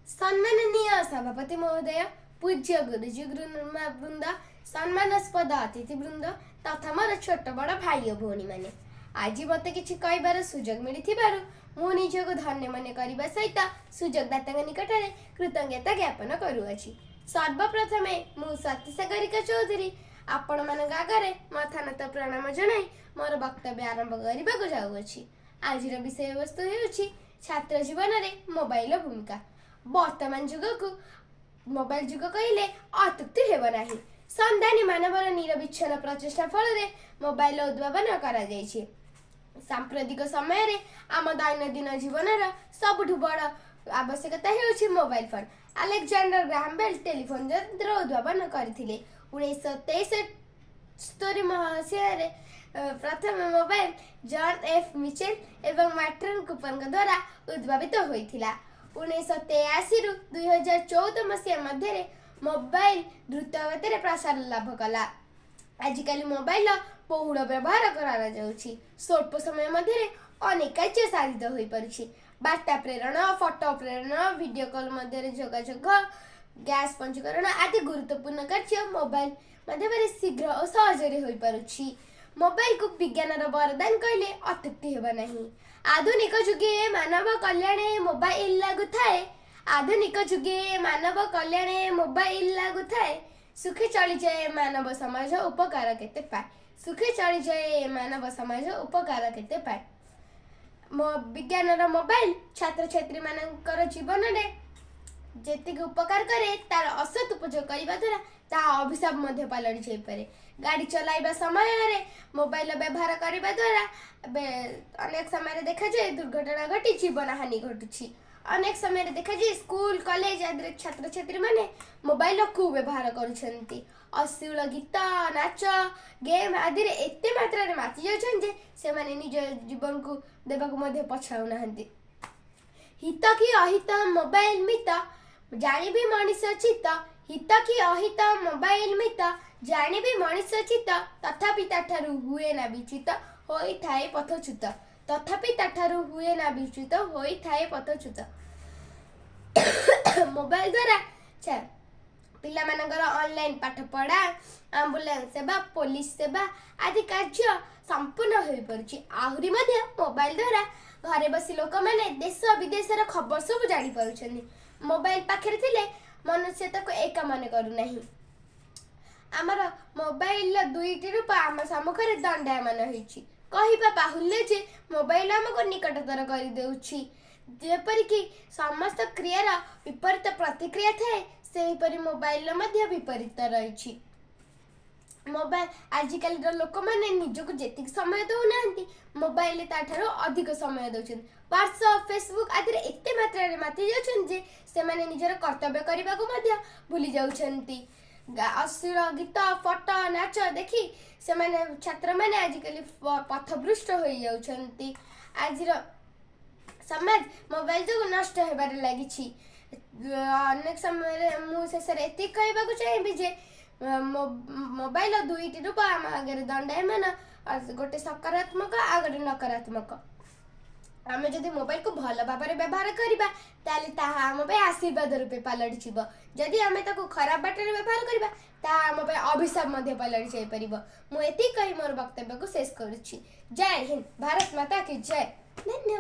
सम्माननीय सभापति महोदय, पूज्य गुरुजी गुरुमा वृंद, सम्मानास्पद अतिथि वृंद तथा मोर छोट बड़ भाई और भौणी मैंने आज मत कि कहबार सुजोग मिली मु निजक धन्य मन करने सहित सुजोगदाता निकट में कृतज्ञता ज्ञापन करुअछि। सर्वप्रथम मु सतीसागरिका चौधरी आपण मान आगे मथानत प्रणाम जनाई मोर वक्तव्य आरंभ करने जाऊँगी। आज विषय वस्तु हो छात्र जीवन में मोबाइल भूमिका। वर्तमान जुग को मोबाइल जुग कहले अत्युक्ति हेब नाही। संधानी मानवर निरविच्छन प्रचेषा फल मोबाइल उद्भावन करा जायछि। सांप्रतिक समय रे आम दैनंदिन जीवन सबुठ बड़ आवश्यकता हेउछि mobile phone. Alexander Graham Bell telephone यंत्र उद्भावन करथिले। 1973 मसीह प्रथम मोबाइल जॉन एफ मिचेल एवं मार्टिन कूपर द्वारा उद्भावित होइथिला। 1983 रु 2014 मसीहा मध्य मोबाइल द्रुत गति प्रसार लाभ कला। आजिकल मोबाइल बहुल व्यवहार करा जाउछि। स्वल्प समय मध्य अनेक कार्य साधित होई परिछि। वार्ता प्रेरण, फोटो प्रेरण, वीडियो कॉल मध्य जोगाजोग, गैस पंजीकरण आदि गुरुत्वपूर्ण कार्य मोबाइल माध्यम शीघ्र और सहजरे होई पारुछि। मोबाइल को विज्ञानर वरदान कहले अत्युक्ति हेब नाही। आधुनिक जुगे मानव कल्याणे मोबाइल लागू थाए। आधुनिक जुगे मानव कल्याणे मोबाइल लागू थाए। सुखी चली जाए मानव समाज उपकार केते पाए। सुखी चली जाए मानव समाज उपकार केते पाए। विज्ञानर मोबाइल छात्र छात्री मानकर जीवन में जेतिक उपकार करे तार असत उपयोग करने द्वारा ता अभिशाप मध्य पलटि जाई पारे। गाड़ी चलाइबा समय रे मोबाइल व्यवहार करने द्वारा अनेक समय देखा जाए दुर्घटना घटी जीवन हानि घटुछि। अनेक समय देखा जाए स्कूल कॉलेज आदि छात्र छात्री माने मोबाइल को व्यवहार करुछंती। अश्लील गीत, नाच, गेम आदि एते मात्रा रे माति जाउछन जे से माने निज जीवन को देबाक मध्य पछाउ नाहंती। हित कि अहित मोबाइल मित जानी भी मनुष्य चित्त। हित कि अहित मोबाइल मित जानी भी मनुष्य चित्त। तथापि ताठारु हुए ना विचित होई थाए पथच्युत। तथापि ताठारु हुए ना विचित होई थाए पथच्युत। मोबाइल द्वारा पिला मानकर ऑनलाइन पाठ पढ़ा, एम्बुलेंस सेवा, पुलिस सेवा आदि कार्य संपूर्ण हो पड़ुछि। आहुरी मध्य मोबाइल द्वारा घरे बसी लोक माने देश विदेशर खबर सब जानि पारुछन्ति। मोबाइल पाखरे थिले मनुष्य तक एका मन करू नाही। आमर मोबाइल दुईटी रूप आम सम्मुखरे दंडायमान होइछि। कहिबा बाहुल्य जे मोबाइल हमको निकटतर कर देउछि। जेपरिक समस्त क्रियार विपरीत प्रतिक्रिया थाए सेहीपरि मोबाइल मध्य विपरीत रही। मोबाइल आजिकल लोक मैंने निजक जेतिक समय दौना मोबाइल ताठारो अधिक समय दौरान। व्हाट्सएप, फेसबुक आदि एते मात्रा रे माति जाउछन जे से माने निजर कर्तव्य करबा को मध्य भूली जाउछन्ती। अश्लील गीत, फोटो, नाच देखी से माने छात्र माने आजिकल पथभ्रष्ट हो जाउछन्ती। आजिर समाज मोबाइल जो नष्ट हेबार लागिछि। अनेक समय मु शेष एति कहबाकू चाहिए जे मोबाइल दुईटी रूप आम आगे दंडायमान, गोटे सकारात्मक आ गोटे नकारात्मक। आम जदि मोबाइल को भल भाव व्यवहार करबा ताले ताहा आम पे आशीर्वाद रूपे पलटि जिवो। जदि आम ताको खराब बाटर व्यवहार करबा ताहा आम पे अभिशाप मध्य पलटि जाई परिबो। मु एति कहि मोर वक्तव्य को शेष करूछि। जय हिंद। भारत माता की जय। धन्यवाद।